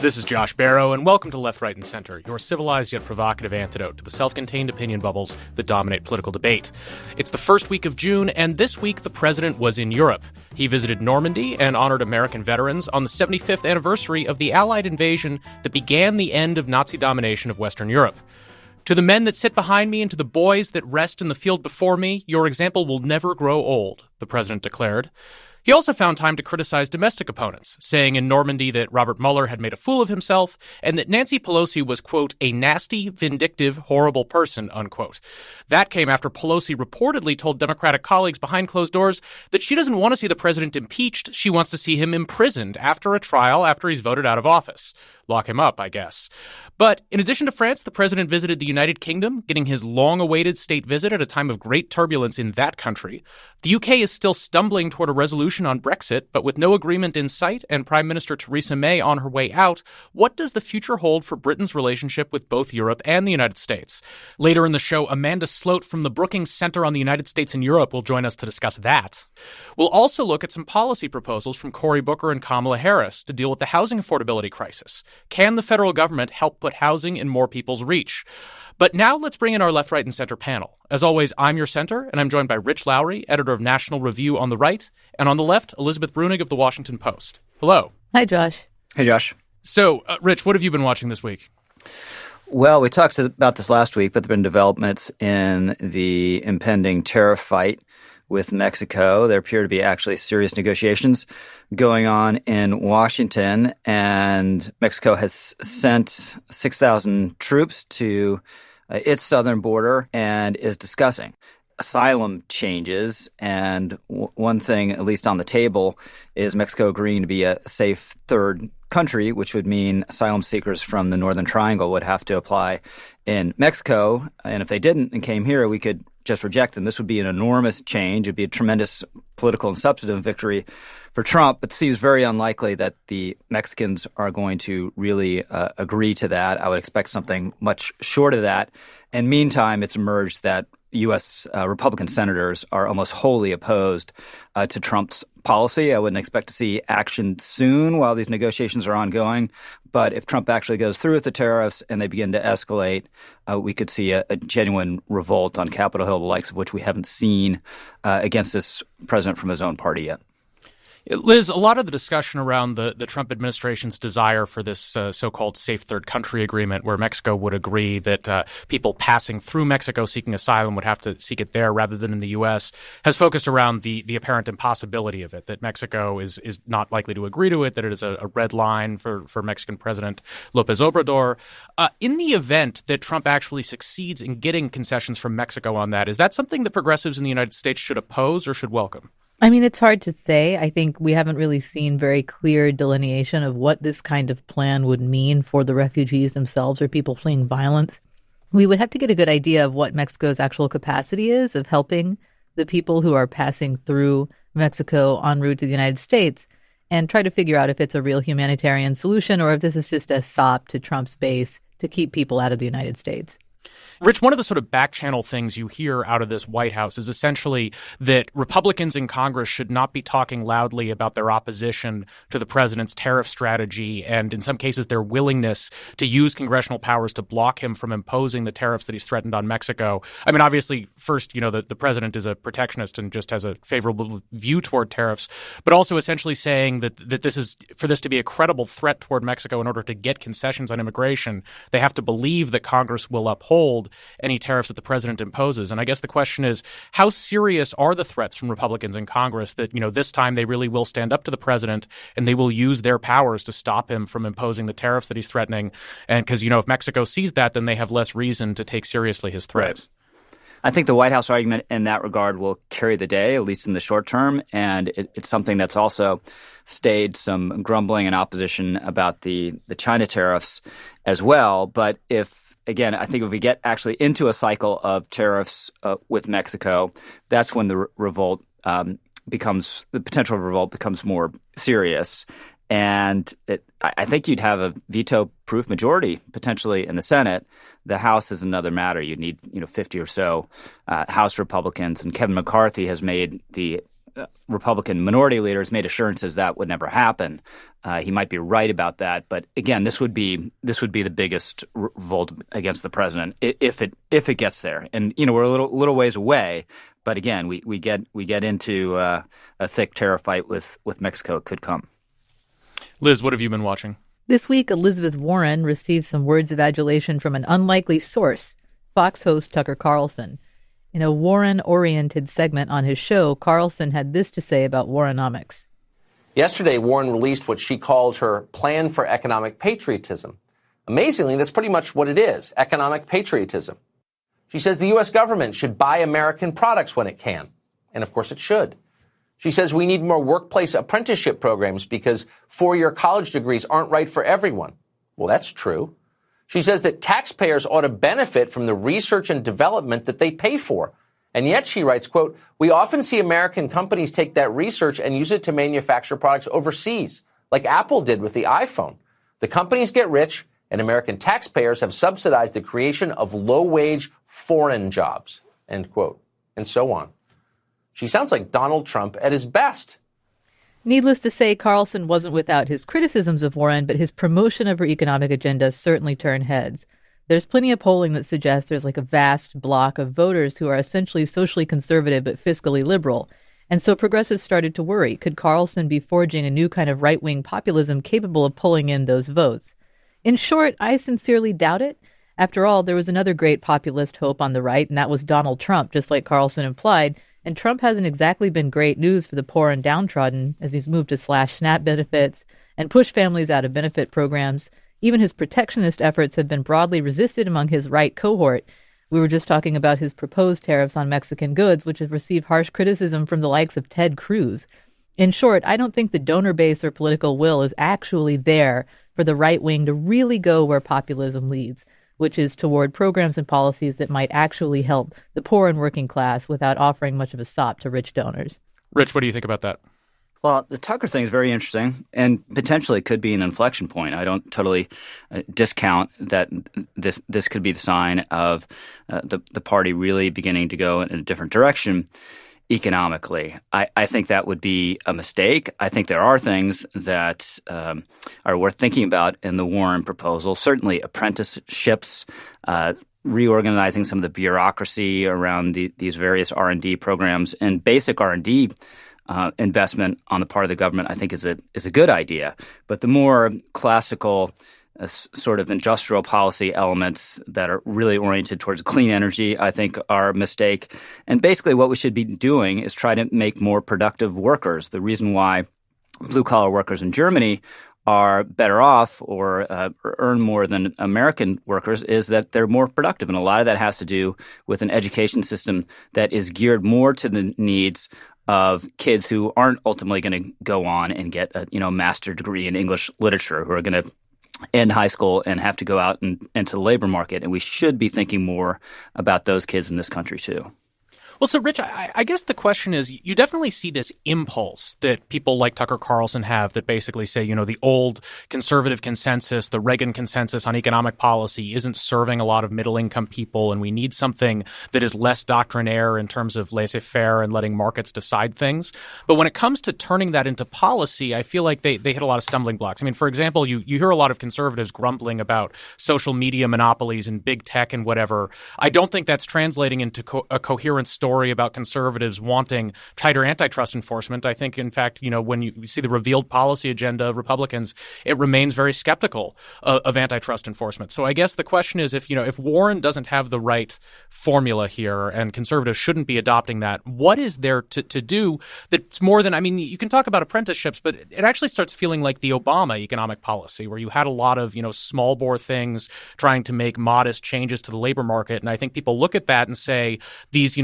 This is Josh Barrow, and welcome to Left, Right, and Center, your civilized yet provocative antidote to the self-contained opinion bubbles that dominate political debate. It's the first week of June, and this week the president was in Europe. He visited Normandy and honored American veterans on the 75th anniversary of the Allied invasion that began the end of Nazi domination of Western Europe. To the men that sit behind me and to the boys that rest in the field before me, your example will never grow old, the president declared. He also found time to criticize domestic opponents, saying in Normandy that Robert Mueller had made a fool of himself and that Nancy Pelosi was, quote, a nasty, vindictive, horrible person, unquote. That came after Pelosi reportedly told Democratic colleagues behind closed doors that she doesn't want to see the president impeached. She wants to see him imprisoned after a trial after he's voted out of office. Lock him up, I guess. But in addition to France, the president visited the United Kingdom, getting his long-awaited state visit at a time of great turbulence in that country. The UK is still stumbling toward a resolution on Brexit, but with no agreement in sight and Prime Minister Theresa May on her way out, what does the future hold for Britain's relationship with both Europe and the United States? Later in the show, Amanda Sloat from the Brookings Center on the United States and Europe will join us to discuss that. We'll also look at some policy proposals from Cory and Kamala Harris to deal with the housing affordability crisis. Can the federal government help put housing in more people's reach? But now let's bring in our Left, Right, and Center panel. As always, I'm your center, and I'm joined by Rich Lowry, editor of National Review on the right, and on the left, Elizabeth Brunig of The Washington Post. Hello. Hi, Josh. Hey, Josh. So, Rich, what have you been watching this week? Well, we talked about this last week, but there have been developments in the impending tariff fight with Mexico. There appear to be actually serious negotiations going on in Washington, and Mexico has sent 6,000 troops to its southern border and is discussing asylum changes. And one thing, at least on the table, is Mexico agreeing to be a safe third country, which would mean asylum seekers from the Northern Triangle would have to apply in Mexico. And if they didn't and came here, we could just reject them. This would be an enormous change. It would be a tremendous political and substantive victory for Trump, but it seems very unlikely that the Mexicans are going to really agree to that. I would expect something much short of that. And meantime, it's emerged that U.S. Republican senators are almost wholly opposed to Trump's policy. I wouldn't expect to see action soon while these negotiations are ongoing. But if Trump actually goes through with the tariffs and they begin to escalate, we could see a genuine revolt on Capitol Hill, the likes of which we haven't seen against this president from his own party yet. Liz, a lot of the discussion around the Trump administration's desire for this so-called safe third country agreement where Mexico would agree that people passing through Mexico seeking asylum would have to seek it there rather than in the U.S. has focused around the apparent impossibility of it, that Mexico is not likely to agree to it, that it is a red line for Mexican President López Obrador. In the event that Trump actually succeeds in getting concessions from Mexico on that, is that something that progressives in the United States should oppose or should welcome? I mean, it's hard to say. I think we haven't really seen very clear delineation of what this kind of plan would mean for the refugees themselves or people fleeing violence. We would have to get a good idea of what Mexico's actual capacity is of helping the people who are passing through Mexico en route to the United States and try to figure out if it's a real humanitarian solution or if this is just a sop to Trump's base to keep people out of the United States. Rich, one of the sort of back-channel things you hear out of this White House is essentially that Republicans in Congress should not be talking loudly about their opposition to the president's tariff strategy and, in some cases, their willingness to use congressional powers to block him from imposing the tariffs that he's threatened on Mexico. I mean, obviously, first, the president is a protectionist and just has a favorable view toward tariffs, but also essentially saying that this is, for this to be a credible threat toward Mexico in order to get concessions on immigration, they have to believe that Congress will uphold any tariffs that the president imposes. And I guess the question is, how serious are the threats from Republicans in Congress that, this time they really will stand up to the president and they will use their powers to stop him from imposing the tariffs that he's threatening? And because, if Mexico sees that, then they have less reason to take seriously his threats. Right. I think the White House argument in that regard will carry the day, at least in the short term. And it's something that's also stayed some grumbling and opposition about the China tariffs as well. But Again, I think if we get actually into a cycle of tariffs with Mexico, that's when the potential revolt becomes more serious. And I think you'd have a veto-proof majority potentially in the Senate. The House is another matter. You'd need 50 or so House Republicans, and Kevin McCarthy has made the Republican minority leader has made assurances that would never happen. He might be right about that, but again, this would be the biggest revolt against the president if it gets there. And we're a little ways away, but again, we get into a thick tariff fight with Mexico. It could come. Liz, what have you been watching? This week, Elizabeth Warren received some words of adulation from an unlikely source, Fox host Tucker Carlson. In a Warren-oriented segment on his show, Carlson had this to say about Warrenomics. Yesterday, Warren released what she called her plan for economic patriotism. Amazingly, that's pretty much what it is, economic patriotism. She says the U.S. government should buy American products when it can. And of course it should. She says we need more workplace apprenticeship programs because four-year college degrees aren't right for everyone. Well, that's true. She says that taxpayers ought to benefit from the research and development that they pay for. And yet, she writes, quote, we often see American companies take that research and use it to manufacture products overseas, like Apple did with the iPhone. The companies get rich, and American taxpayers have subsidized the creation of low-wage foreign jobs, end quote, and so on. She sounds like Donald Trump at his best. Needless to say, Carlson wasn't without his criticisms of Warren, but his promotion of her economic agenda certainly turned heads. There's plenty of polling that suggests there's like a vast block of voters who are essentially socially conservative but fiscally liberal. And so progressives started to worry. Could Carlson be forging a new kind of right-wing populism capable of pulling in those votes? In short, I sincerely doubt it. After all, there was another great populist hope on the right, and that was Donald Trump, just like Carlson implied. And Trump hasn't exactly been great news for the poor and downtrodden as he's moved to slash SNAP benefits and push families out of benefit programs. Even his protectionist efforts have been broadly resisted among his right cohort. We were just talking about his proposed tariffs on Mexican goods, which have received harsh criticism from the likes of Ted Cruz. In short, I don't think the donor base or political will is actually there for the right wing to really go where populism leads, which is toward programs and policies that might actually help the poor and working class without offering much of a sop to rich donors. Rich, what do you think about that? Well, the Tucker thing is very interesting and potentially could be an inflection point. I don't totally discount that this could be the sign of the party really beginning to go in a different direction economically. I think that would be a mistake. I think there are things that are worth thinking about in the Warren proposal. Certainly apprenticeships, reorganizing some of the bureaucracy around these various R&D programs, and basic R&D investment on the part of the government, I think is a good idea. But the more classical sort of industrial policy elements that are really oriented towards clean energy, I think are a mistake. And basically what we should be doing is try to make more productive workers. The reason why blue-collar workers in Germany are better off or earn more than American workers is that they're more productive. And a lot of that has to do with an education system that is geared more to the needs of kids who aren't ultimately going to go on and get a master's degree in English literature, who are going to end high school and have to go out and into the labor market. And we should be thinking more about those kids in this country too. Well, so Rich, I guess the question is, you definitely see this impulse that people like Tucker Carlson have that basically say, the old conservative consensus, the Reagan consensus on economic policy isn't serving a lot of middle-income people, and we need something that is less doctrinaire in terms of laissez-faire and letting markets decide things. But when it comes to turning that into policy, I feel like they hit a lot of stumbling blocks. I mean, for example, you hear a lot of conservatives grumbling about social media monopolies and big tech and whatever. I don't think that's translating into a coherent story about conservatives wanting tighter antitrust enforcement. I think, in fact, when you see the revealed policy agenda of Republicans, it remains very skeptical of antitrust enforcement. So I guess the question is, if Warren doesn't have the right formula here and conservatives shouldn't be adopting that, what is there to do that's more than, you can talk about apprenticeships, but it actually starts feeling like the Obama economic policy, where you had a lot of, small bore things trying to make modest changes to the labor market. And I think people look at that and say,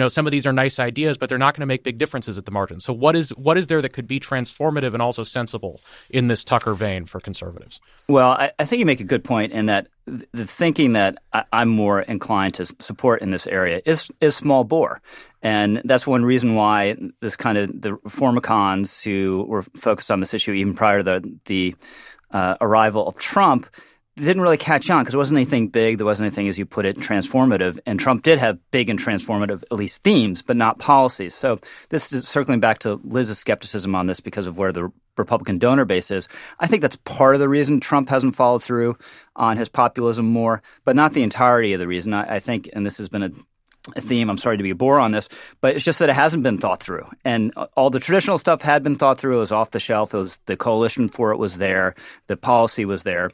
some of these are nice ideas, but they're not going to make big differences at the margin. So what is there that could be transformative and also sensible in this Tucker vein for conservatives? Well, I think you make a good point in that the thinking that I'm more inclined to support in this area is small bore. And that's one reason why this kind of the reformicons who were focused on this issue even prior to the arrival of Trump didn't really catch on because it wasn't anything big. There wasn't anything, as you put it, transformative. And Trump did have big and transformative, at least themes, but not policies. So this is circling back to Liz's skepticism on this because of where the Republican donor base is. I think that's part of the reason Trump hasn't followed through on his populism more, but not the entirety of the reason. I think, and this has been a theme, I'm sorry to be a bore on this, but it's just that it hasn't been thought through. And all the traditional stuff had been thought through. It was off the shelf. It was, the coalition for it was there. The policy was there.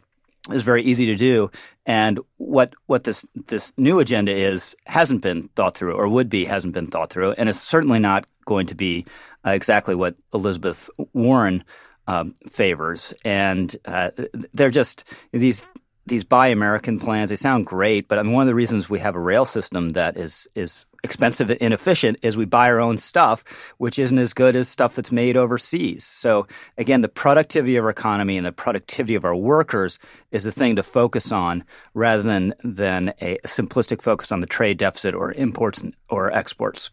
It was very easy to do. And what this new agenda is hasn't been thought through, or would be hasn't been thought through. And it's certainly not going to be exactly what Elizabeth Warren favors. And they're just these Buy American plans. They sound great, but I mean, one of the reasons we have a rail system that is expensive and inefficient is we buy our own stuff, which isn't as good as stuff that's made overseas. So again, the productivity of our economy and the productivity of our workers is the thing to focus on rather than a simplistic focus on the trade deficit or imports or exports.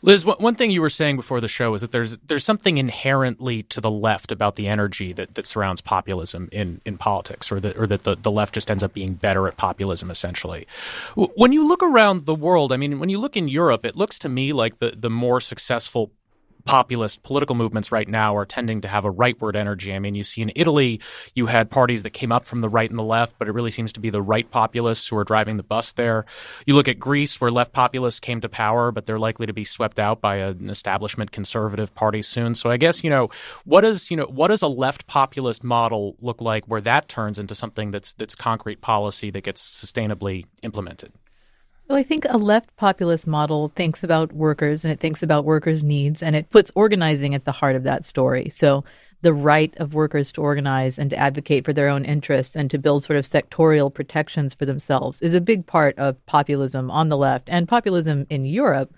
Liz, one thing you were saying before the show is that there's something inherently to the left about the energy that surrounds populism in politics, or that the left just ends up being better at populism, essentially. When you look around the world, I mean, when you look in Europe, it looks to me like the more successful populist political movements right now are tending to have a rightward energy. I mean, you see in Italy, you had parties that came up from the right and the left, but it really seems to be the right populists who are driving the bus there. You look at Greece, where left populists came to power, but they're likely to be swept out by an establishment conservative party soon. So I guess, what does a left populist model look like where that turns into something that's concrete policy that gets sustainably implemented? Well, I think a left populist model thinks about workers, and it thinks about workers' needs, and it puts organizing at the heart of that story. So the right of workers to organize and to advocate for their own interests and to build sort of sectorial protections for themselves is a big part of populism on the left and populism in Europe.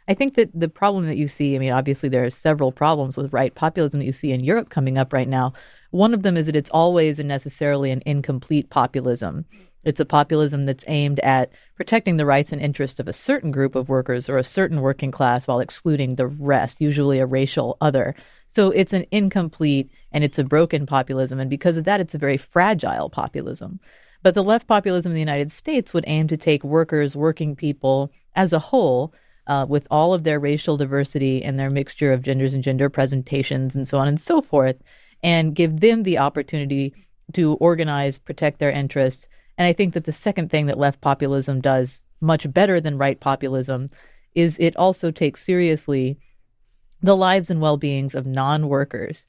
I think that the problem that you see, I mean, obviously there are several problems with right populism that you see in Europe coming up right now. One of them is that it's always and necessarily an incomplete populism. It's a populism that's aimed at protecting the rights and interests of a certain group of workers or a certain working class while excluding the rest, usually a racial other. So it's an incomplete and it's a broken populism. And because of that, it's a very fragile populism. But the left populism in the United States would aim to take workers, working people as a whole, with all of their racial diversity and their mixture of genders and gender presentations and so on and so forth, and give them the opportunity to organize, protect their interests. And I think that the second thing that left populism does much better than right populism is it also takes seriously the lives and well-beings of non-workers.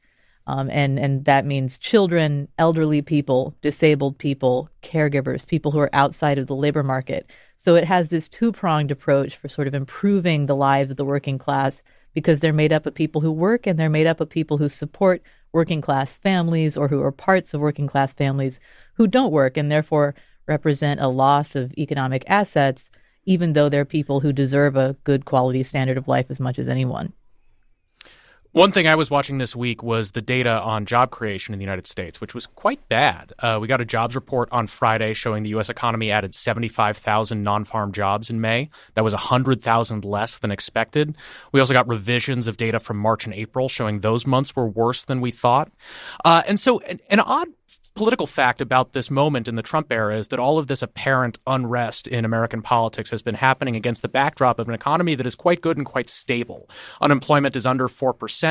And that means children, elderly people, disabled people, caregivers, people who are outside of the labor market. So it has this two-pronged approach for sort of improving the lives of the working class because they're made up of people who work and they're made up of people who support working class families or who are parts of working class families who don't work and therefore represent a loss of economic assets, even though they're people who deserve a good quality standard of life as much as anyone. One thing I was watching this week was the data on job creation in the United States, which was quite bad. We got a jobs report on Friday showing the U.S. economy added 75,000 non-farm jobs in May. That was 100,000 less than expected. We also got revisions of data from March and April showing those months were worse than we thought. And so an odd political fact about this moment in the Trump era is that all of this apparent unrest in American politics has been happening against the backdrop of an economy that is quite good and quite stable. Unemployment is under 4%.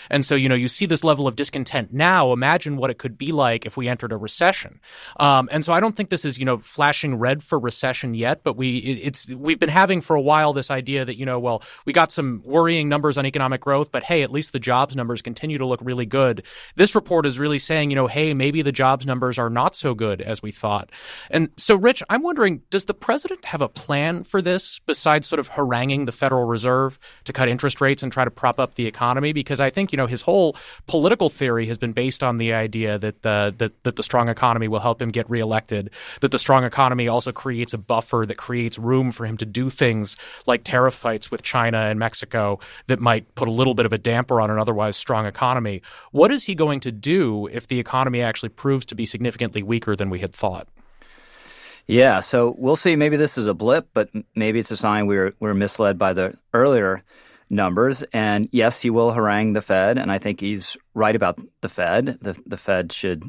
And so, you see this level of discontent now. Imagine what it could be like if we entered a recession. And so I don't think this is, flashing red for recession yet, but we've been having for a while this idea that, we got some worrying numbers on economic growth, but hey, at least the jobs numbers continue to look really good. This report is really saying, hey, maybe the jobs numbers are not so good as we thought. And so, Rich, I'm wondering, does the president have a plan for this besides sort of haranguing the Federal Reserve to cut interest rates and try to prop up the economy? Because I think, his whole political theory has been based on the idea that the strong economy will help him get reelected, that the strong economy also creates a buffer that creates room for him to do things like tariff fights with China and Mexico that might put a little bit of a damper on an otherwise strong economy. What is he going to do if the economy actually proves to be significantly weaker than we had thought? Yeah, so we'll see. Maybe this is a blip, but maybe it's a sign we're misled by the earlier numbers. And yes, he will harangue the Fed, and I think he's right about the Fed. The Fed should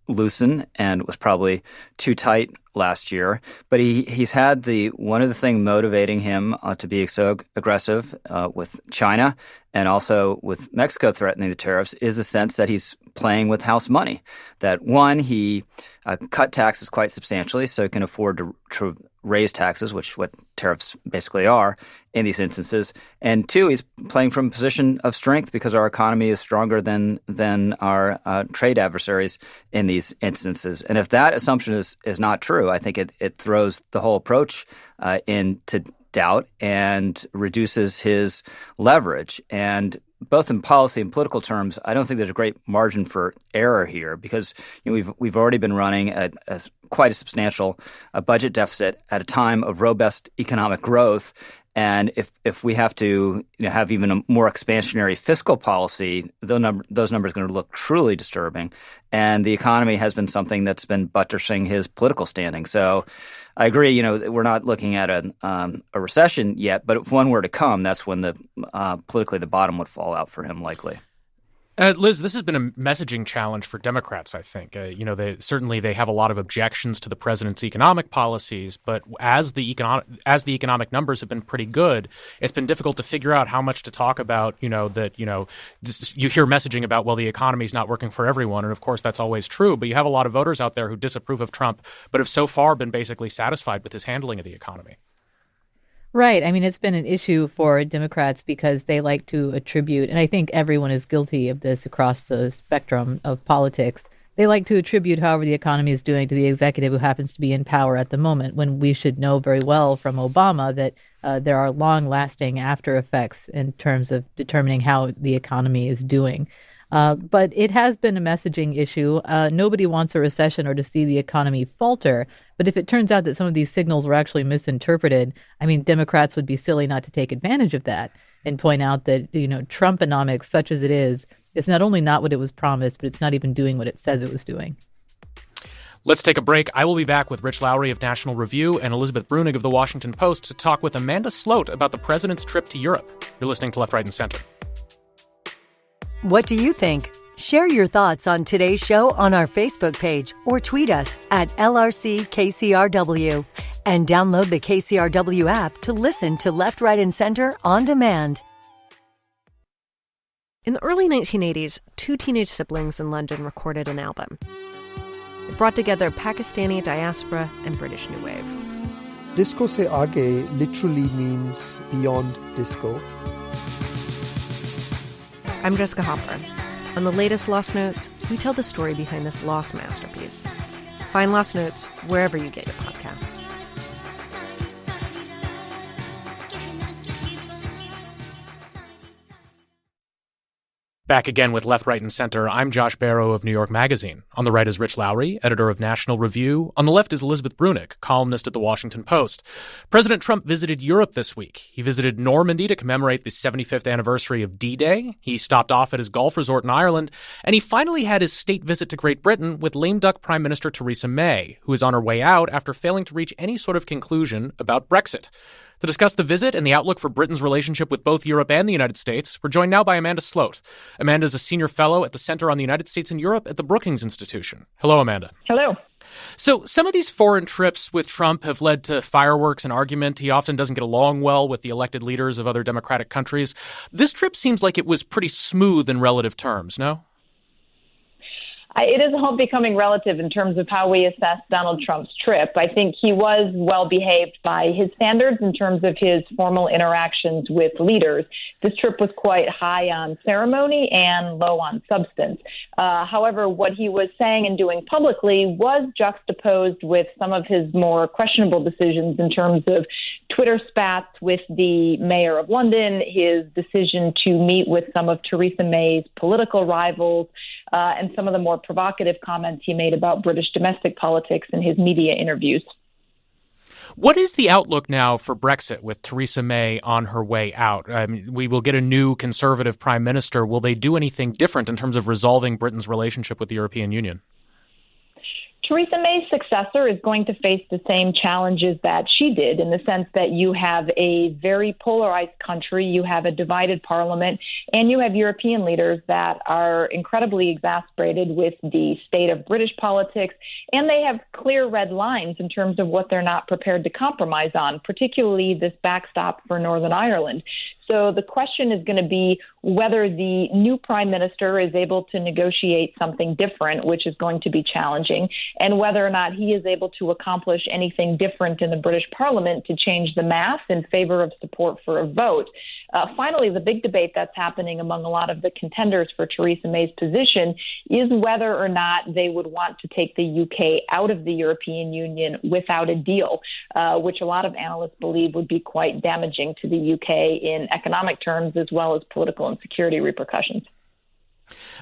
loosen and was probably too tight last year. But he's had one of the things motivating him to be so aggressive with China and also with Mexico threatening the tariffs is the sense that he's playing with house money. That one, he cut taxes quite substantially so he can afford to raise taxes, which what tariffs basically are in these instances. And two, he's playing from a position of strength because our economy is stronger than our trade adversaries in these instances. And if that assumption is not true, I think it throws the whole approach into doubt and reduces his leverage. And both in policy and political terms, I don't think there's a great margin for error here because we've already been running at quite a substantial budget deficit at a time of robust economic growth. And if we have to have even a more expansionary fiscal policy, those numbers are going to look truly disturbing. And the economy has been something that's been buttressing his political standing. So I agree, we're not looking at a recession yet, but if one were to come, that's when politically the bottom would fall out for him likely. Liz, this has been a messaging challenge for Democrats, I think. They have a lot of objections to the president's economic policies, but as the economic numbers have been pretty good, it's been difficult to figure out how much to talk about, you hear messaging about, well, the economy's not working for everyone, and of course that's always true, but you have a lot of voters out there who disapprove of Trump, but have so far been basically satisfied with his handling of the economy. Right. I mean, it's been an issue for Democrats because they like to attribute, and I think everyone is guilty of this across the spectrum of politics, they like to attribute however the economy is doing to the executive who happens to be in power at the moment, when we should know very well from Obama that there are long-lasting after effects in terms of determining how the economy is doing. But it has been a messaging issue. Nobody wants a recession or to see the economy falter. But if it turns out that some of these signals were actually misinterpreted, I mean, Democrats would be silly not to take advantage of that and point out that, Trumponomics, such as it is, it's not only not what it was promised, but it's not even doing what it says it was doing. Let's take a break. I will be back with Rich Lowry of National Review and Elizabeth Brunig of The Washington Post to talk with Amanda Sloat about the president's trip to Europe. You're listening to Left, Right, and Center. What do you think? Share your thoughts on today's show on our Facebook page or tweet us at LRCKCRW and download the KCRW app to listen to Left, Right, and Center on demand. In the early 1980s, two teenage siblings in London recorded an album. It brought together Pakistani diaspora and British New Wave. Disco se aage literally means beyond disco. I'm Jessica Hopper. On the latest Lost Notes, we tell the story behind this lost masterpiece. Find Lost Notes wherever you get your podcasts. Back again with Left, Right, and Center. I'm Josh Barrow of New York Magazine. On the right is Rich Lowry, editor of National Review. On the left is Elizabeth Brunig, columnist at The Washington Post. President Trump visited Europe this week. He visited Normandy to commemorate the 75th anniversary of D-Day. He stopped off at his golf resort in Ireland. And he finally had his state visit to Great Britain with lame duck Prime Minister Theresa May, who is on her way out after failing to reach any sort of conclusion about Brexit. To discuss the visit and the outlook for Britain's relationship with both Europe and the United States, we're joined now by Amanda Sloat. Amanda is a senior fellow at the Center on the United States and Europe at the Brookings Institution. Hello, Amanda. Hello. So some of these foreign trips with Trump have led to fireworks and argument. He often doesn't get along well with the elected leaders of other democratic countries. This trip seems like it was pretty smooth in relative terms, no? It is all becoming relative in terms of how we assess Donald Trump's trip. I think he was well behaved by his standards in terms of his formal interactions with leaders. This trip was quite high on ceremony and low on substance. However, what he was saying and doing publicly was juxtaposed with some of his more questionable decisions in terms of Twitter spats with the mayor of London, his decision to meet with some of Theresa May's political rivals, and some of the more provocative comments he made about British domestic politics in his media interviews. What is the outlook now for Brexit with Theresa May on her way out? I mean, we will get a new conservative prime minister. Will they do anything different in terms of resolving Britain's relationship with the European Union? Theresa May's successor is going to face the same challenges that she did, in the sense that you have a very polarized country, you have a divided parliament, and you have European leaders that are incredibly exasperated with the state of British politics, and they have clear red lines in terms of what they're not prepared to compromise on, particularly this backstop for Northern Ireland. So the question is going to be whether the new prime minister is able to negotiate something different, which is going to be challenging, and whether or not he is able to accomplish anything different in the British Parliament to change the math in favor of support for a vote. Finally, the big debate that's happening among a lot of the contenders for Theresa May's position is whether or not they would want to take the UK out of the European Union without a deal, which a lot of analysts believe would be quite damaging to the UK in economic terms as well as political and security repercussions.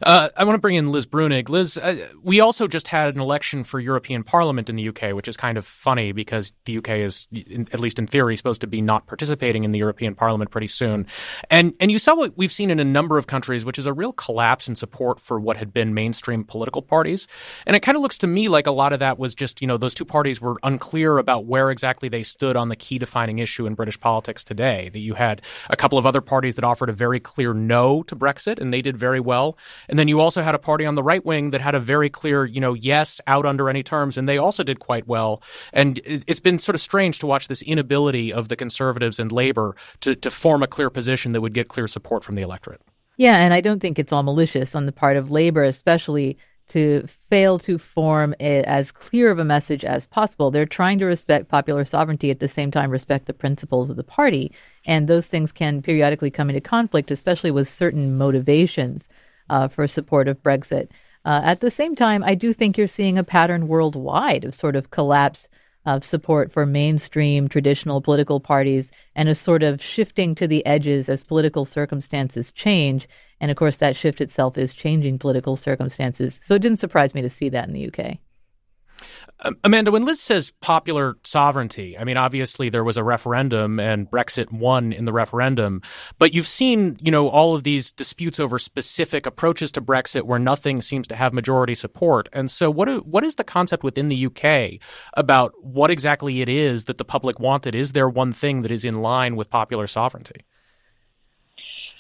I want to bring in Liz Brunig. Liz, we also just had an election for European Parliament in the UK, which is kind of funny because the UK is, at least in theory, supposed to be not participating in the European Parliament pretty soon. And you saw what we've seen in a number of countries, which is a real collapse in support for what had been mainstream political parties. And it kind of looks to me like a lot of that was just, those two parties were unclear about where exactly they stood on the key defining issue in British politics today. That you had a couple of other parties that offered a very clear no to Brexit, and they did very well. And then you also had a party on the right wing that had a very clear, yes, out under any terms, and they also did quite well. And it's been sort of strange to watch this inability of the Conservatives and Labour to form a clear position that would get clear support from the electorate. Yeah, and I don't think it's all malicious on the part of Labour, especially to fail to form as clear of a message as possible. They're trying to respect popular sovereignty, at the same time respect the principles of the party. And those things can periodically come into conflict, especially with certain motivations for support of Brexit. At the same time, I do think you're seeing a pattern worldwide of sort of collapse of support for mainstream traditional political parties and a sort of shifting to the edges as political circumstances change. And of course, that shift itself is changing political circumstances. So it didn't surprise me to see that in the UK. Amanda, when Liz says popular sovereignty, I mean, obviously there was a referendum and Brexit won in the referendum, but you've seen, all of these disputes over specific approaches to Brexit where nothing seems to have majority support. And so what is the concept within the UK about what exactly it is that the public wanted? Is there one thing that is in line with popular sovereignty?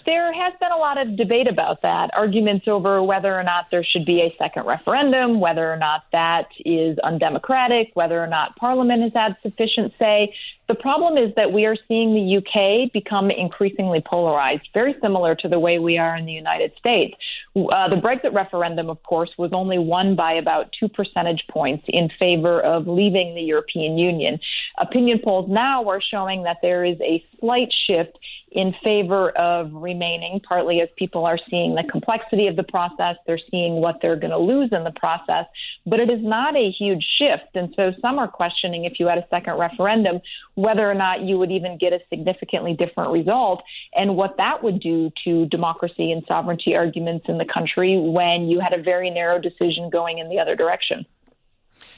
There has been a lot of debate about that, arguments over whether or not there should be a second referendum, whether or not that is undemocratic, whether or not Parliament has had sufficient say. The problem is that we are seeing the UK become increasingly polarized, very similar to the way we are in the United States. The Brexit referendum, of course, was only won by about 2 percentage points in favor of leaving the European Union. Opinion polls now are showing that there is a slight shift in favor of remaining, partly as people are seeing the complexity of the process. They're seeing what they're going to lose in the process, but it is not a huge shift. And so some are questioning, if you had a second referendum, whether or not you would even get a significantly different result and what that would do to democracy and sovereignty arguments in the country when you had a very narrow decision going in the other direction.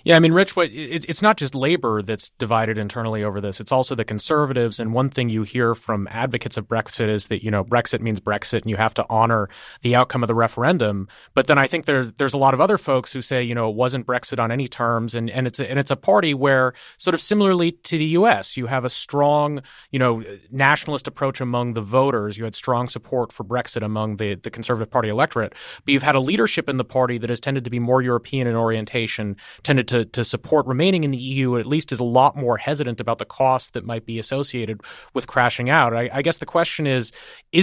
Yeah, I mean, Rich, it's not just Labour that's divided internally over this. It's also the Conservatives. And one thing you hear from advocates of Brexit is that, Brexit means Brexit and you have to honor the outcome of the referendum. But then I think there's a lot of other folks who say, it wasn't Brexit on any terms. And it's a party where, sort of similarly to the U.S., you have a strong, nationalist approach among the voters. You had strong support for Brexit among the Conservative Party electorate. But you've had a leadership in the party that has tended to be more European in orientation, tended to support remaining in the EU, at least is a lot more hesitant about the costs that might be associated with crashing out. I guess the question is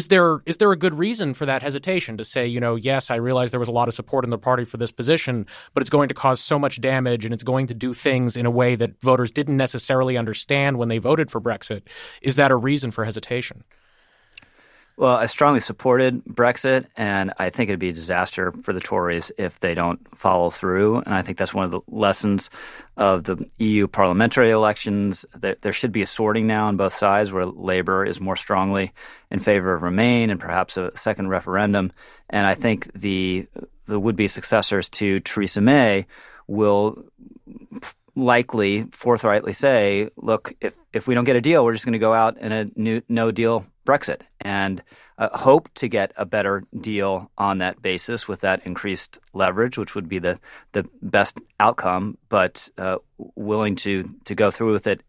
there a good reason for that hesitation to say, yes, I realize there was a lot of support in the party for this position, but it's going to cause so much damage and it's going to do things in a way that voters didn't necessarily understand when they voted for Brexit. Is that a reason for hesitation? Well, I strongly supported Brexit, and I think it'd be a disaster for the Tories if they don't follow through. And I think that's one of the lessons of the EU parliamentary elections. There should be a sorting now on both sides where Labour is more strongly in favor of Remain and perhaps a second referendum. And I think the would-be successors to Theresa May will likely forthrightly say, look, if we don't get a deal, we're just going to go out in a no-deal Brexit and hope to get a better deal on that basis with that increased leverage, which would be the best outcome, but willing to go through with it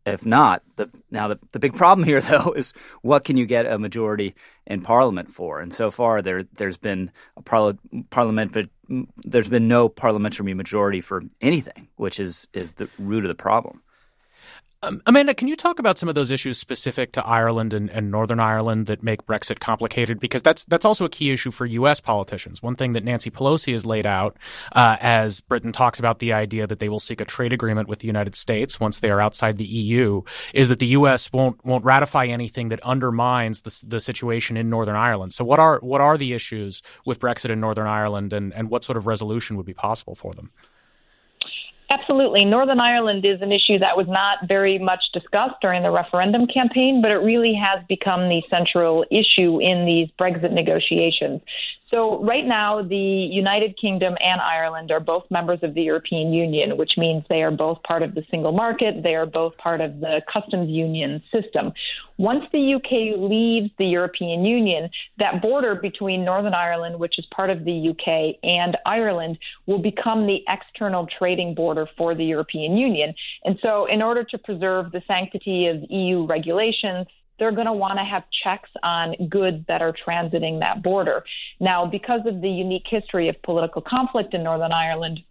if not. The big problem here, though, is what can you get a majority in Parliament for? And so far, there's been a parliament, but there's been no parliamentary majority for anything, which is the root of the problem. Amanda, can you talk about some of those issues specific to Ireland and Northern Ireland that make Brexit complicated? Because that's also a key issue for U.S. politicians. One thing that Nancy Pelosi has laid out as Britain talks about the idea that they will seek a trade agreement with the United States once they are outside the EU is that the U.S. won't ratify anything that undermines the situation in Northern Ireland. So what are the issues with Brexit in Northern Ireland and what sort of resolution would be possible for them? Absolutely. Northern Ireland is an issue that was not very much discussed during the referendum campaign, but it really has become the central issue in these Brexit negotiations. So right now, the United Kingdom and Ireland are both members of the European Union, which means they are both part of the single market. They are both part of the customs union system. Once the UK leaves the European Union, that border between Northern Ireland, which is part of the UK, and Ireland will become the external trading border for the European Union. And so in order to preserve the sanctity of EU regulations, they're going to want to have checks on goods that are transiting that border. Now, because of the unique history of political conflict in Northern Ireland,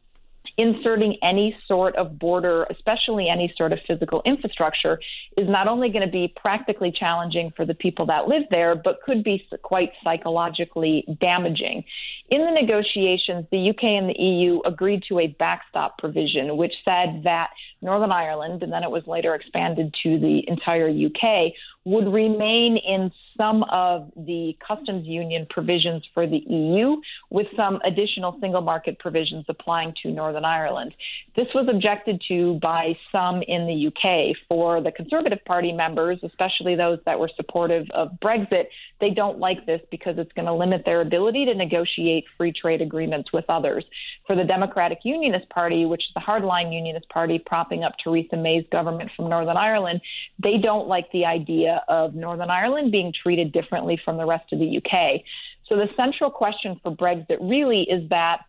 inserting any sort of border, especially any sort of physical infrastructure, is not only going to be practically challenging for the people that live there, but could be quite psychologically damaging. In the negotiations, the UK and the EU agreed to a backstop provision, which said that Northern Ireland, and then it was later expanded to the entire UK, would remain in some of the customs union provisions for the EU, with some additional single market provisions applying to Northern Ireland. This was objected to by some in the UK. For the Conservative Party members, especially those that were supportive of Brexit, they don't like this because it's going to limit their ability to negotiate free trade agreements with others. For the Democratic Unionist Party, which is the hardline Unionist Party propping up Theresa May's government from Northern Ireland, they don't like the idea of Northern Ireland being treated differently from the rest of the UK. So the central question for Brexit really is that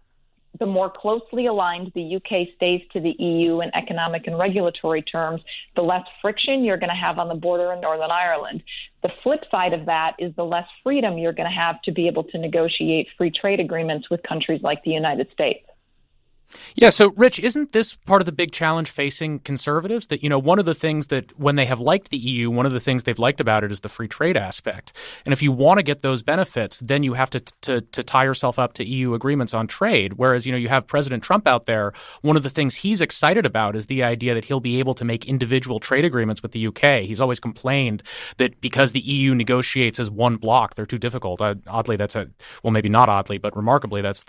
the more closely aligned the UK stays to the EU in economic and regulatory terms, the less friction you're going to have on the border in Northern Ireland. The flip side of that is the less freedom you're going to have to be able to negotiate free trade agreements with countries like the United States. Yeah. So, Rich, isn't this part of the big challenge facing conservatives? That, one of the things that when they have liked the EU, one of the things they've liked about it is the free trade aspect. And if you want to get those benefits, then you have to tie yourself up to EU agreements on trade. Whereas, you have President Trump out there. One of the things he's excited about is the idea that he'll be able to make individual trade agreements with the UK. He's always complained that because the EU negotiates as one bloc, they're too difficult. Oddly, maybe not oddly, but remarkably, that's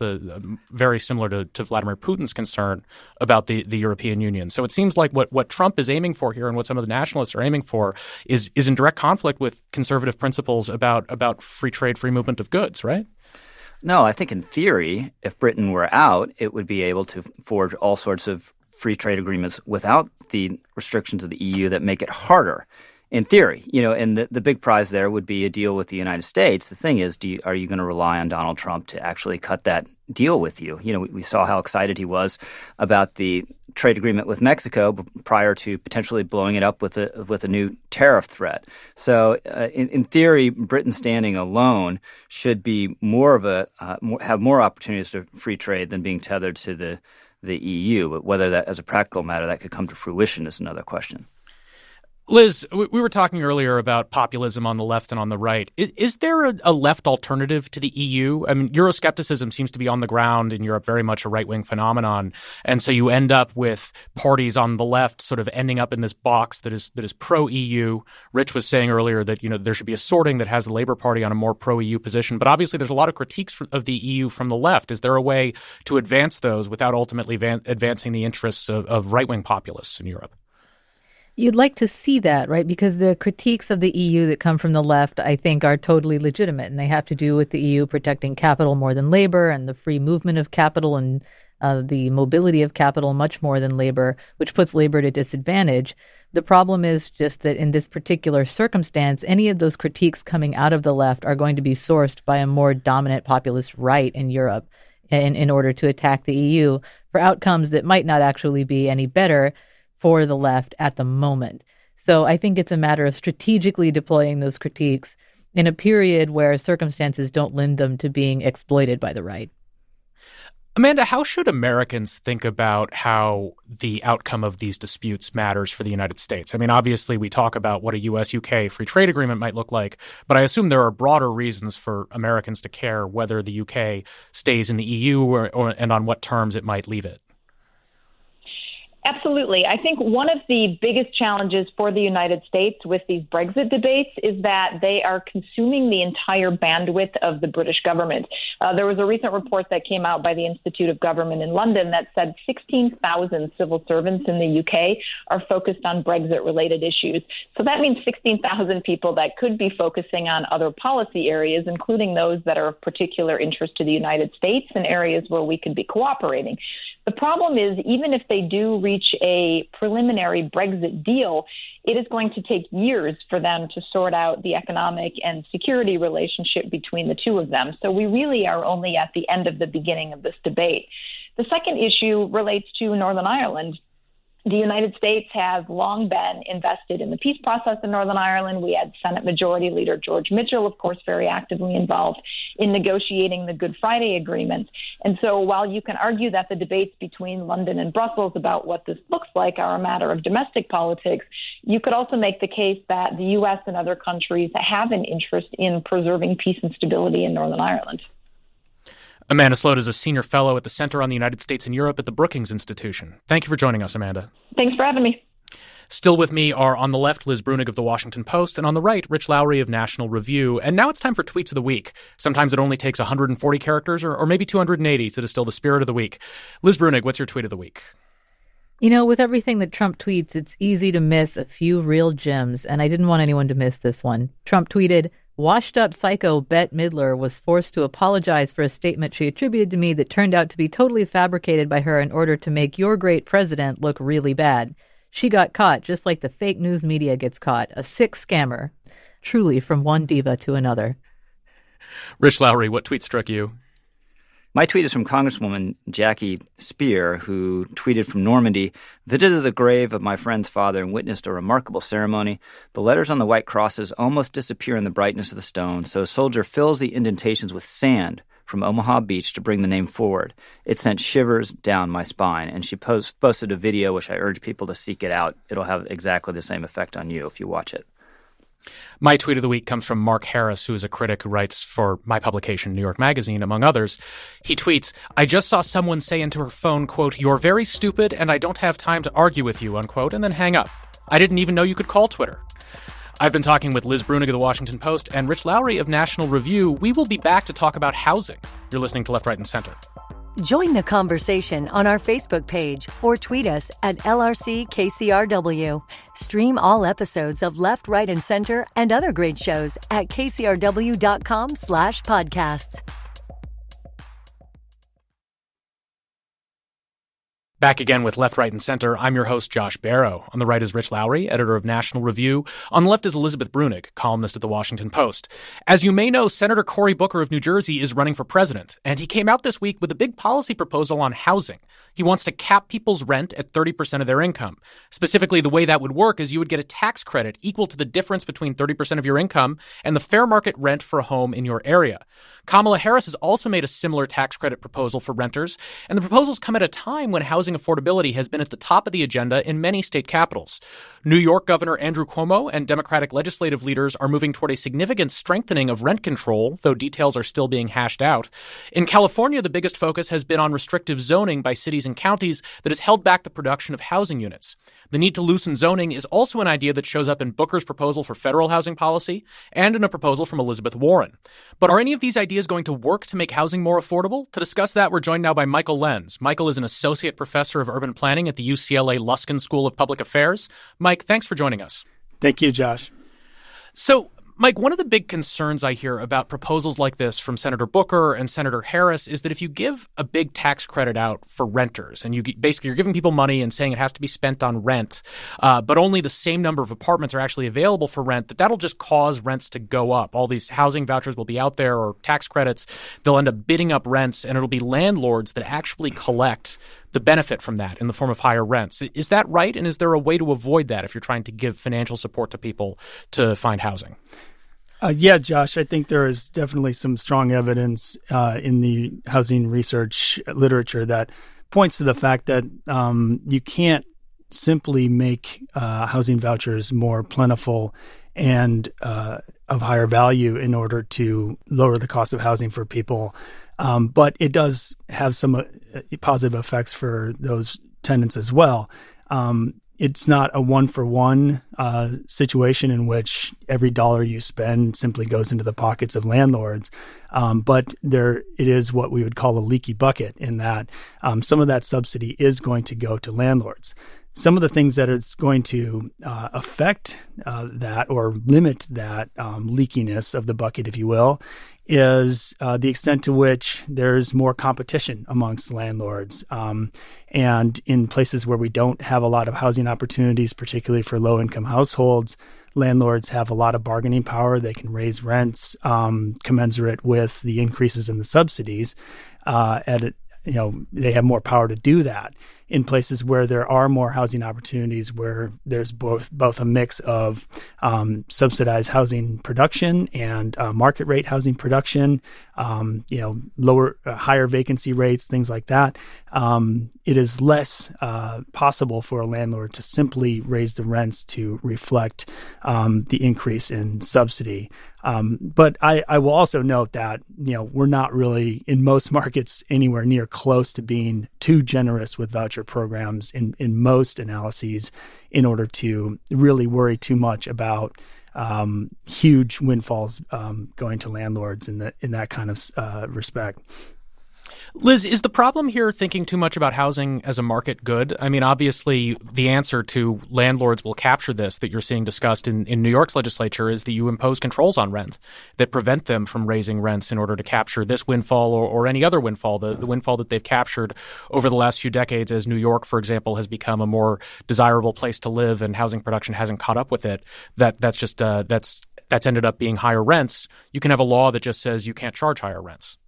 very similar to Vladimir Putin's concern about the European Union. So it seems like what Trump is aiming for here and what some of the nationalists are aiming for is in direct conflict with conservative principles about free trade, free movement of goods, right? No, I think in theory, if Britain were out, it would be able to forge all sorts of free trade agreements without the restrictions of the EU that make it harder. In theory, and the big prize there would be a deal with the United States. The thing is, are you going to rely on Donald Trump to actually cut that deal with you? We saw how excited he was about the trade agreement with Mexico prior to potentially blowing it up with a new tariff threat. So, in theory, Britain standing alone should be have more opportunities to free trade than being tethered to the EU. But whether that, as a practical matter, that could come to fruition is another question. Liz, we were talking earlier about populism on the left and on the right. Is there a left alternative to the EU? I mean, Euroscepticism seems to be on the ground in Europe very much a right-wing phenomenon. And so you end up with parties on the left sort of ending up in this box that is pro-EU. Rich was saying earlier that, there should be a sorting that has the Labour Party on a more pro-EU position. But obviously there's a lot of critiques of the EU from the left. Is there a way to advance those without ultimately advancing the interests of right-wing populists in Europe? You'd like to see that, right? Because the critiques of the EU that come from the left, I think, are totally legitimate. And they have to do with the EU protecting capital more than labor and the free movement of capital and the mobility of capital much more than labor, which puts labor at a disadvantage. The problem is just that in this particular circumstance, any of those critiques coming out of the left are going to be sourced by a more dominant populist right in Europe in order to attack the EU for outcomes that might not actually be any better for the left at the moment. So I think it's a matter of strategically deploying those critiques in a period where circumstances don't lend them to being exploited by the right. Amanda, how should Americans think about how the outcome of these disputes matters for the United States? I mean, obviously, we talk about what a U.S.-UK free trade agreement might look like, but I assume there are broader reasons for Americans to care whether the UK stays in the EU and on what terms it might leave it. Absolutely. I think one of the biggest challenges for the United States with these Brexit debates is that they are consuming the entire bandwidth of the British government. There was a recent report that came out by the Institute of Government in London that said 16,000 civil servants in the UK are focused on Brexit-related issues. So that means 16,000 people that could be focusing on other policy areas, including those that are of particular interest to the United States and areas where we could be cooperating. The problem is, even if they do reach a preliminary Brexit deal, it is going to take years for them to sort out the economic and security relationship between the two of them. So we really are only at the end of the beginning of this debate. The second issue relates to Northern Ireland. The United States has long been invested in the peace process in Northern Ireland. We had Senate Majority Leader George Mitchell, of course, very actively involved in negotiating the Good Friday Agreement. And so while you can argue that the debates between London and Brussels about what this looks like are a matter of domestic politics, you could also make the case that the U.S. and other countries have an interest in preserving peace and stability in Northern Ireland. Amanda Sloat is a senior fellow at the Center on the United States and Europe at the Brookings Institution. Thank you for joining us, Amanda. Thanks for having me. Still with me are on the left, Liz Brunig of The Washington Post, and on the right, Rich Lowry of National Review. And now it's time for Tweets of the Week. Sometimes it only takes 140 characters or maybe 280 to distill the spirit of the week. Liz Brunig, what's your tweet of the week? You know, with everything that Trump tweets, it's easy to miss a few real gems, and I didn't want anyone to miss this one. Trump tweeted, "Washed-up psycho Bette Midler was forced to apologize for a statement she attributed to me that turned out to be totally fabricated by her in order to make your great president look really bad. She got caught just like the fake news media gets caught, a sick scammer. Truly from one diva to another." Rich Lowry, what tweet struck you? My tweet is from Congresswoman Jackie Spear, who tweeted from Normandy, "Visited the grave of my friend's father and witnessed a remarkable ceremony. The letters on the white crosses almost disappear in the brightness of the stone, so a soldier fills the indentations with sand from Omaha Beach to bring the name forward. It sent shivers down my spine." And she posted a video, which I urge people to seek it out. It'll have exactly the same effect on you if you watch it. My tweet of the week comes from Mark Harris, who is a critic who writes for my publication, New York Magazine, among others. He tweets, "I just saw someone say into her phone, quote, 'You're very stupid and I don't have time to argue with you,' unquote, and then hang up. I didn't even know you could call Twitter." I've been talking with Liz Brunig of The Washington Post and Rich Lowry of National Review. We will be back to talk about housing. You're listening to Left, Right, and Center. Join the conversation on our Facebook page or tweet us at LRCKCRW. Stream all episodes of Left, Right, and Center and other great shows at kcrw.com/podcasts. Back again with Left, Right, and Center. I'm your host, Josh Barrow. On the right is Rich Lowry, editor of National Review. On the left is Elizabeth Brunig, columnist at The Washington Post. As you may know, Senator Cory Booker of New Jersey is running for president, and he came out this week with a big policy proposal on housing. He wants to cap people's rent at 30% of their income. Specifically, the way that would work is you would get a tax credit equal to the difference between 30% of your income and the fair market rent for a home in your area. Kamala Harris has also made a similar tax credit proposal for renters, and the proposals come at a time when housing affordability has been at the top of the agenda in many state capitals. New York Governor Andrew Cuomo and Democratic legislative leaders are moving toward a significant strengthening of rent control, though details are still being hashed out. In California, the biggest focus has been on restrictive zoning by cities and counties that has held back the production of housing units. The need to loosen zoning is also an idea that shows up in Booker's proposal for federal housing policy and in a proposal from Elizabeth Warren. But are any of these ideas going to work to make housing more affordable? To discuss that, we're joined now by Michael Lenz. Michael is an associate professor of urban planning at the UCLA Luskin School of Public Affairs. Mike, thanks for joining us. Thank you, Josh. So, Mike, one of the big concerns I hear about proposals like this from Senator Booker and Senator Harris is that if you give a big tax credit out for renters and you're giving people money and saying it has to be spent on rent, but only the same number of apartments are actually available for rent, that'll just cause rents to go up. All these housing vouchers will be out there or tax credits. They'll end up bidding up rents, and it'll be landlords that actually collect the benefit from that in the form of higher rents. Is that right? And is there a way to avoid that if you're trying to give financial support to people to find housing? Yeah, Josh, I think there is definitely some strong evidence in the housing research literature that points to the fact that you can't simply make housing vouchers more plentiful and of higher value in order to lower the cost of housing for people. But it does have some positive effects for those tenants as well. It's not a one-for-one situation in which every dollar you spend simply goes into the pockets of landlords. But it is what we would call a leaky bucket in that some of that subsidy is going to go to landlords. Some of the things that it's going to affect that or limit that leakiness of the bucket, if you will, is the extent to which there's more competition amongst landlords. And in places where we don't have a lot of housing opportunities, particularly for low-income households, landlords have a lot of bargaining power. They can raise rents commensurate with the increases in the subsidies. They have more power to do that. In places where there are more housing opportunities, where there's both a mix of subsidized housing production and market rate housing production, higher vacancy rates, things like that, it is less possible for a landlord to simply raise the rents to reflect the increase in subsidy. But I will also note that, we're not really in most markets anywhere near close to being too generous with voucher programs in most analyses in order to really worry too much about huge windfalls going to landlords in that kind of respect. Liz, is the problem here thinking too much about housing as a market good? I mean, obviously, the answer to landlords will capture this that you're seeing discussed in New York's legislature is that you impose controls on rent that prevent them from raising rents in order to capture this windfall or any other windfall, the windfall that they've captured over the last few decades as New York, for example, has become a more desirable place to live and housing production hasn't caught up with it. That's ended up being higher rents. You can have a law that just says you can't charge higher rents.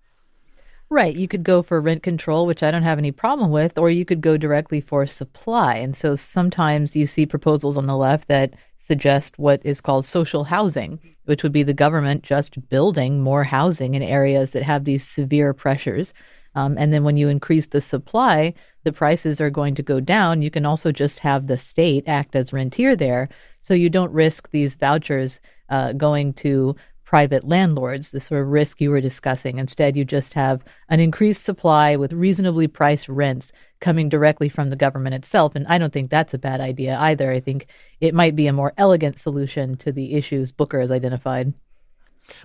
Right. You could go for rent control, which I don't have any problem with, or you could go directly for supply. And so sometimes you see proposals on the left that suggest what is called social housing, which would be the government just building more housing in areas that have these severe pressures. And then when you increase the supply, the prices are going to go down. You can also just have the state act as rentier there. So you don't risk these vouchers going to private landlords, the sort of risk you were discussing. Instead, you just have an increased supply with reasonably priced rents coming directly from the government itself. And I don't think that's a bad idea either. I think it might be a more elegant solution to the issues Booker has identified.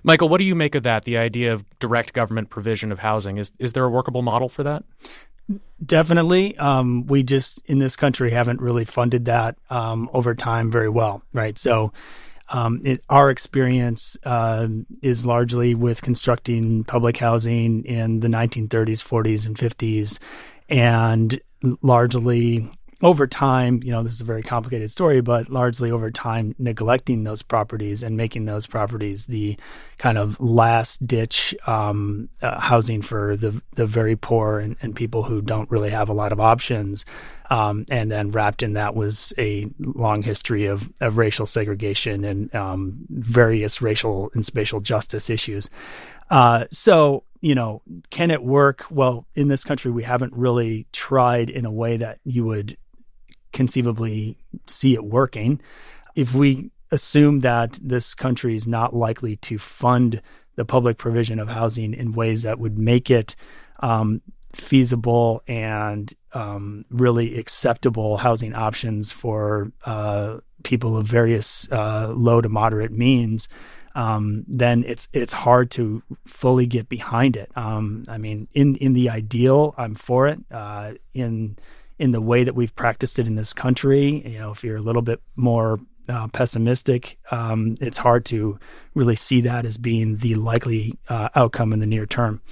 Michael, what do you make of that, the idea of direct government provision of housing? Is there a workable model for that? Definitely. We just, in this country, haven't really funded that over time very well, right? So our experience is largely with constructing public housing in the 1930s, 40s, and 50s. And largely over time, this is a very complicated story, but largely over time, neglecting those properties and making those properties the kind of last ditch housing for the very poor and people who don't really have a lot of options. And then wrapped in that was a long history of racial segregation and various racial and spatial justice issues. So, can it work? Well, in this country, we haven't really tried in a way that you would conceivably see it working. If we assume that this country is not likely to fund the public provision of housing in ways that would make it feasible and really acceptable housing options for people of various low to moderate means, then it's hard to fully get behind it. In the ideal, I'm for it. In the way that we've practiced it in this country, if you're a little bit more pessimistic. It's hard to really see that as being the likely outcome in the near term.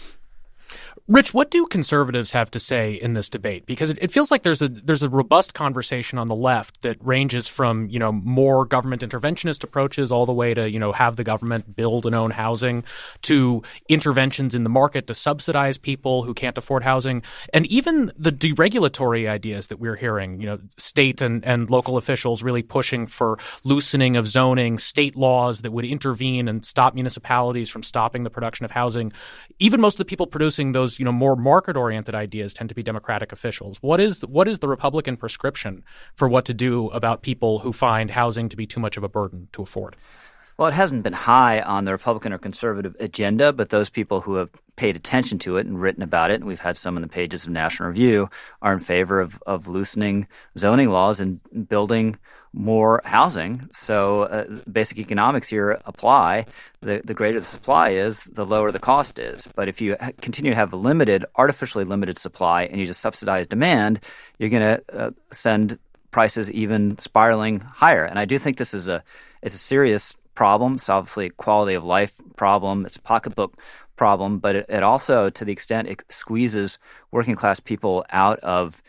Rich, what do conservatives have to say in this debate? Because it feels like there's a robust conversation on the left that ranges from, more government interventionist approaches all the way to, have the government build and own housing, to interventions in the market to subsidize people who can't afford housing, and even the deregulatory ideas that we're hearing, state and local officials really pushing for loosening of zoning, state laws that would intervene and stop municipalities from stopping the production of housing. Even most of the people producing those more market-oriented ideas tend to be Democratic officials. What is the Republican prescription for what to do about people who find housing to be too much of a burden to afford? Well, it hasn't been high on the Republican or conservative agenda, but those people who have paid attention to it and written about it, and we've had some in the pages of National Review, are in favor of loosening zoning laws and building more housing. So basic economics here apply. The greater the supply is, the lower the cost is. But if you continue to have a artificially limited supply, and you just subsidize demand, you're going to send prices even spiraling higher. And I do think this is it's a serious problem. It's obviously a quality of life problem. It's a pocketbook problem, but it also, to the extent it squeezes working class people out of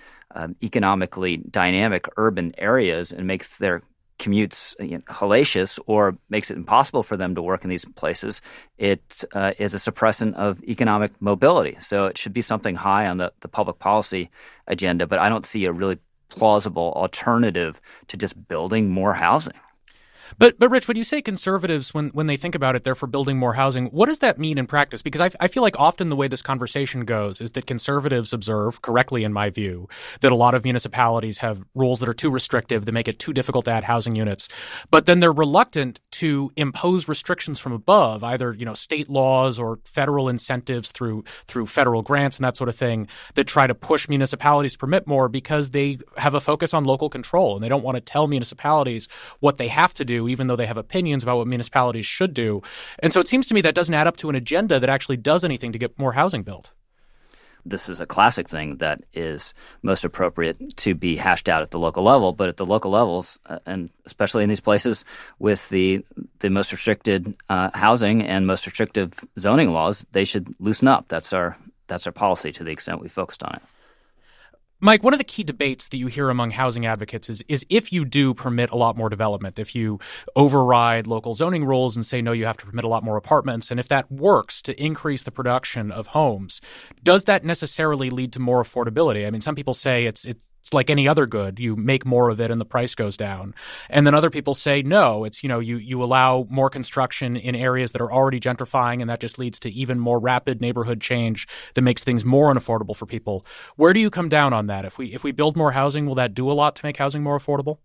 economically dynamic urban areas and makes their commutes hellacious or makes it impossible for them to work in these places, it is a suppressant of economic mobility. So it should be something high on the public policy agenda, but I don't see a really plausible alternative to just building more housing. But Rich, when you say conservatives, when they think about it, they're for building more housing, what does that mean in practice? Because I feel like often the way this conversation goes is that conservatives observe, correctly in my view, that a lot of municipalities have rules that are too restrictive, that make it too difficult to add housing units. But then they're reluctant to impose restrictions from above, either state laws or federal incentives through federal grants and that sort of thing, that try to push municipalities to permit more because they have a focus on local control and they don't want to tell municipalities what they have to do, even though they have opinions about what municipalities should do. And so it seems to me that doesn't add up to an agenda that actually does anything to get more housing built. This is a classic thing that is most appropriate to be hashed out at the local level. But at the local levels, and especially in these places with the most restricted housing and most restrictive zoning laws, they should loosen up. That's our policy to the extent we focused on it. Mike, one of the key debates that you hear among housing advocates is if you do permit a lot more development, if you override local zoning rules and say, no, you have to permit a lot more apartments, and if that works to increase the production of homes, does that necessarily lead to more affordability? I mean, some people say it's like any other good. You make more of it and the price goes down. And then other people say, no, it's, you allow more construction in areas that are already gentrifying, and that just leads to even more rapid neighborhood change that makes things more unaffordable for people. Where do you come down on that? If we build more housing, will that do a lot to make housing more affordable?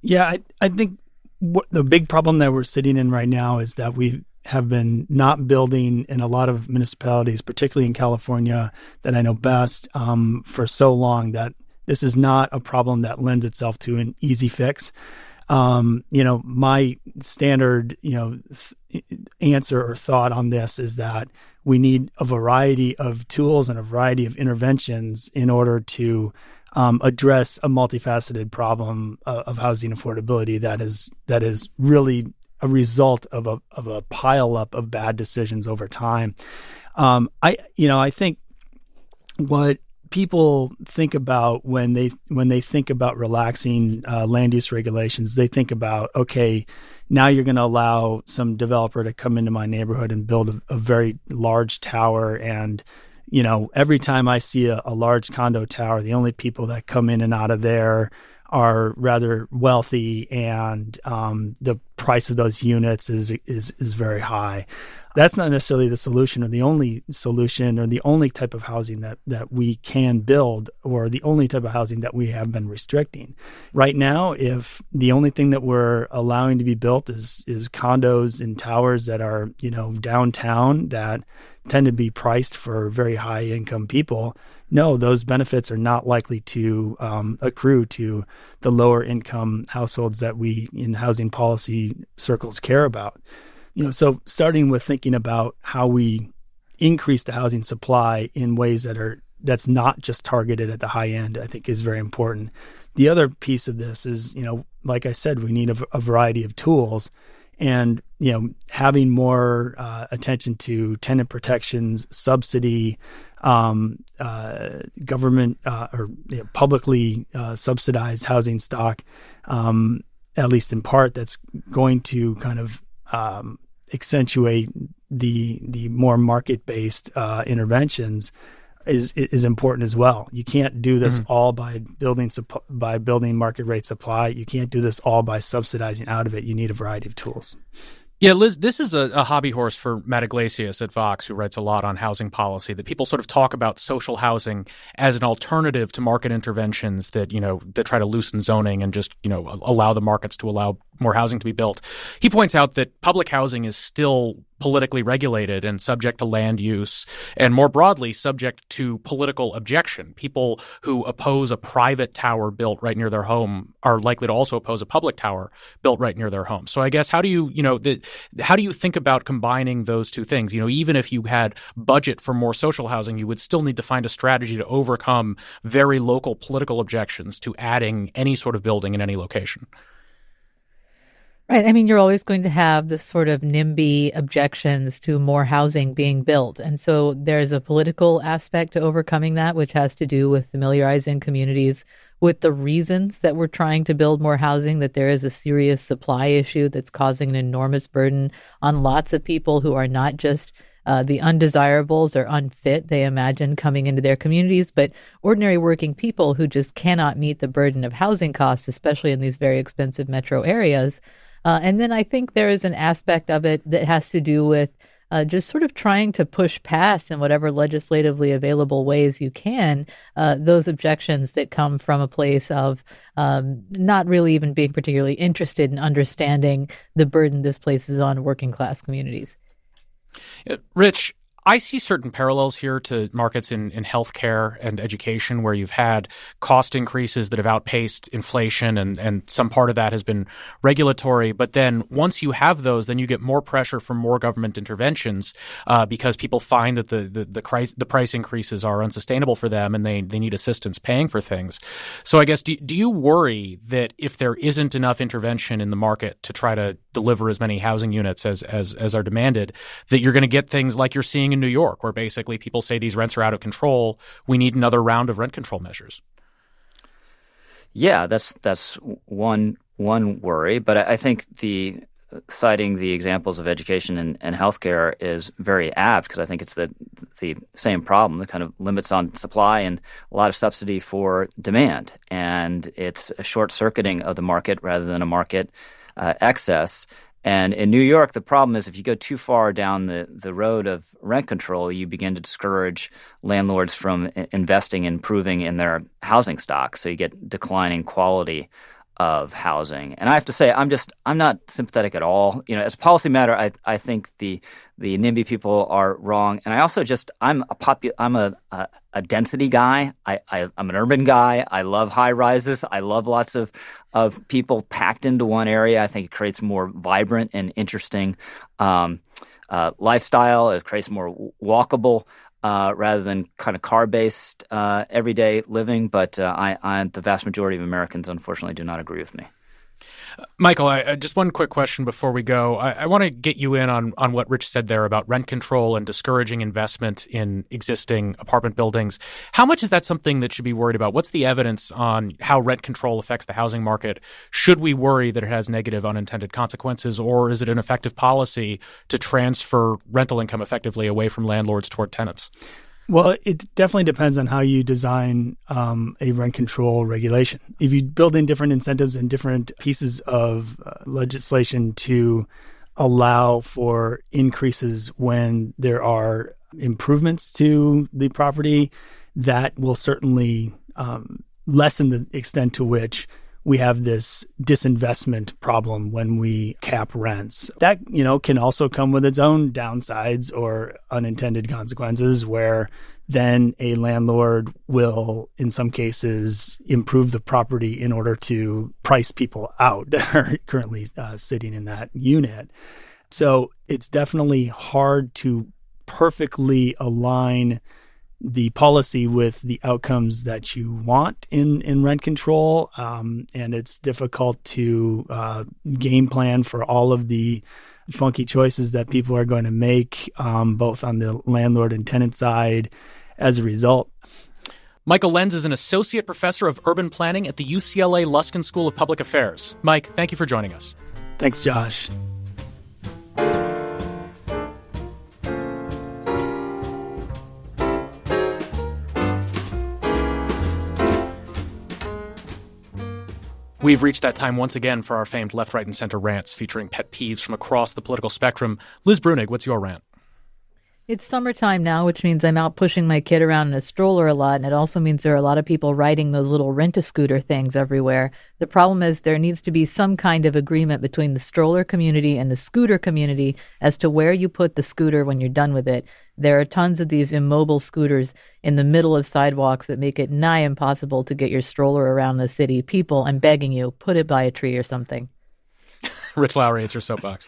Yeah, I think the big problem that we're sitting in right now is that we have been not building in a lot of municipalities, particularly in California, that I know best, for so long that this is not a problem that lends itself to an easy fix. My standard, answer or thought on this is that we need a variety of tools and a variety of interventions in order to address a multifaceted problem of housing affordability that is really a result of a pile up of bad decisions over time. I think what people think about when they think about relaxing land use regulations, they think about, okay, now you're going to allow some developer to come into my neighborhood and build a very large tower. And, every time I see a large condo tower, the only people that come in and out of there are rather wealthy, and the price of those units is very high. That's not necessarily the solution or the only solution or the only type of housing that we can build, or the only type of housing that we have been restricting. Right now, if the only thing that we're allowing to be built is condos and towers that are, downtown, that tend to be priced for very high income people, no, those benefits are not likely to accrue to the lower income households that we in housing policy circles care about. So starting with thinking about how we increase the housing supply in ways that's not just targeted at the high end, I think is very important. The other piece of this is, like I said, we need a variety of tools. And, having more attention to tenant protections, subsidy, government or publicly subsidized housing stock, at least in part, that's going to kind of accentuate the more market-based interventions is important as well. You can't do this all by building market rate supply. You can't do this all by subsidizing out of it. You need a variety of tools. Yeah, Liz, this is a hobby horse for Matt Iglesias at Vox, who writes a lot on housing policy, that people sort of talk about social housing as an alternative to market interventions that try to loosen zoning and just, allow the markets to allow more housing to be built. He points out that public housing is still politically regulated and subject to land use, and more broadly subject to political objection. People who oppose a private tower built right near their home are likely to also oppose a public tower built right near their home. So I guess how do you think about combining those two things? Even if you had budget for more social housing, you would still need to find a strategy to overcome very local political objections to adding any sort of building in any location. Right. I mean, you're always going to have this sort of NIMBY objections to more housing being built. And so there's a political aspect to overcoming that, which has to do with familiarizing communities with the reasons that we're trying to build more housing, that there is a serious supply issue that's causing an enormous burden on lots of people who are not just the undesirables or unfit they imagine coming into their communities, but ordinary working people who just cannot meet the burden of housing costs, especially in these very expensive metro areas. And then I think there is an aspect of it that has to do with just sort of trying to push past in whatever legislatively available ways you can those objections that come from a place of not really even being particularly interested in understanding the burden this places on working class communities. Rich, I see certain parallels here to markets in healthcare and education, where you've had cost increases that have outpaced inflation, and some part of that has been regulatory. But then once you have those, then you get more pressure from more government interventions because people find that the price increases are unsustainable for them, and they need assistance paying for things. So I guess do you worry that if there isn't enough intervention in the market to try to deliver as many housing units as are demanded, that you're going to get things like you're seeing in New York, where basically people say these rents are out of control, we need another round of rent control measures? Yeah, that's one worry. But I think citing the examples of education and healthcare is very apt, because I think it's the same problem, the kind of limits on supply and a lot of subsidy for demand. And it's a short-circuiting of the market rather than a market excess. And in New York, the problem is if you go too far down the road of rent control, you begin to discourage landlords from investing and improving in their housing stock. So you get declining quality of housing. And I have to say, I'm not sympathetic at all. As a policy matter, I think the NIMBY people are wrong. And I also I'm a density guy. I'm an urban guy. I love high rises. I love lots of people packed into one area. I think it creates more vibrant and interesting lifestyle. It creates more walkable rather than kind of car-based everyday living. But the vast majority of Americans, unfortunately, do not agree with me. Michael, just one quick question before we go. I want to get you in on what Rich said there about rent control and discouraging investment in existing apartment buildings. How much is that something that should be worried about? What's the evidence on how rent control affects the housing market? Should we worry that it has negative unintended consequences, or is it an effective policy to transfer rental income effectively away from landlords toward tenants? Well, it definitely depends on how you design a rent control regulation. If you build in different incentives and different pieces of legislation to allow for increases when there are improvements to the property, that will certainly lessen the extent to which we have this disinvestment problem when we cap rents. That, can also come with its own downsides or unintended consequences, where then a landlord will, in some cases, improve the property in order to price people out that are currently sitting in that unit. So it's definitely hard to perfectly align the policy with the outcomes that you want in rent control. And it's difficult to game plan for all of the funky choices that people are going to make, both on the landlord and tenant side as a result. Michael Lenz is an associate professor of urban planning at the UCLA Luskin School of Public Affairs. Mike, thank you for joining us. Thanks, Josh. We've reached that time once again for our famed left, right, and center rants featuring pet peeves from across the political spectrum. Liz Brunig, what's your rant? It's summertime now, which means I'm out pushing my kid around in a stroller a lot, and it also means there are a lot of people riding those little rent-a-scooter things everywhere. The problem is there needs to be some kind of agreement between the stroller community and the scooter community as to where you put the scooter when you're done with it. There are tons of these immobile scooters in the middle of sidewalks that make it nigh impossible to get your stroller around the city. People, I'm begging you, put it by a tree or something. Rich Lowry, it's your soapbox.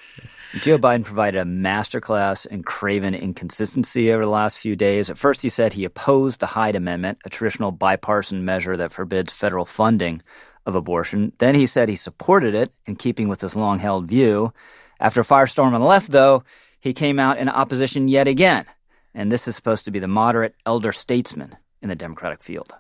Joe Biden provided a masterclass in craven inconsistency over the last few days. At first, he said he opposed the Hyde Amendment, a traditional bipartisan measure that forbids federal funding of abortion. Then he said he supported it, in keeping with this long-held view. After a firestorm on the left, though, he came out in opposition yet again. And this is supposed to be the moderate elder statesman in the Democratic field.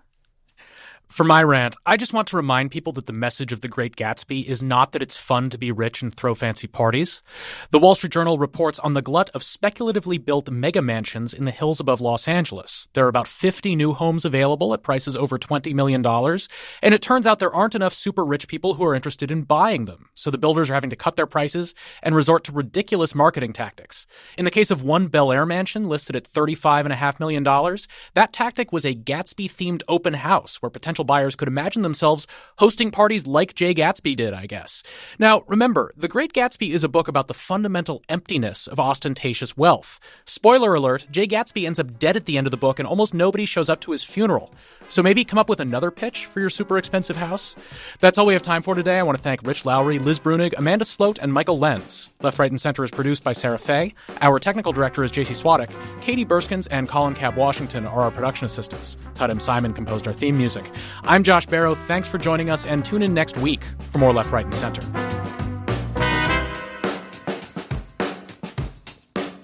For my rant, I just want to remind people that the message of The Great Gatsby is not that it's fun to be rich and throw fancy parties. The Wall Street Journal reports on the glut of speculatively built mega mansions in the hills above Los Angeles. There are about 50 new homes available at prices over $20 million, and it turns out there aren't enough super rich people who are interested in buying them. So the builders are having to cut their prices and resort to ridiculous marketing tactics. In the case of one Bel Air mansion listed at $35.5 million, that tactic was a Gatsby-themed open house where potential buyers could imagine themselves hosting parties like Jay Gatsby did, I guess. Now, remember, The Great Gatsby is a book about the fundamental emptiness of ostentatious wealth. Spoiler alert, Jay Gatsby ends up dead at the end of the book and almost nobody shows up to his funeral. So maybe come up with another pitch for your super expensive house? That's all we have time for today. I want to thank Rich Lowry, Liz Brunig, Amanda Sloat, and Michael Lenz. Left, Right, and Center is produced by Sarah Fay. Our technical director is JC Swadek. Katie Burskins and Colin Cab Washington are our production assistants. Todd M. Simon composed our theme music. I'm Josh Barrow. Thanks for joining us, and tune in next week for more Left, Right, and Center.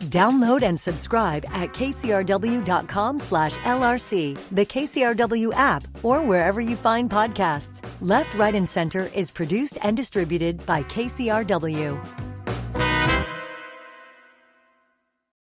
Download and subscribe at kcrw.com/LRC, the KCRW app, or wherever you find podcasts. Left, Right, and Center is produced and distributed by KCRW.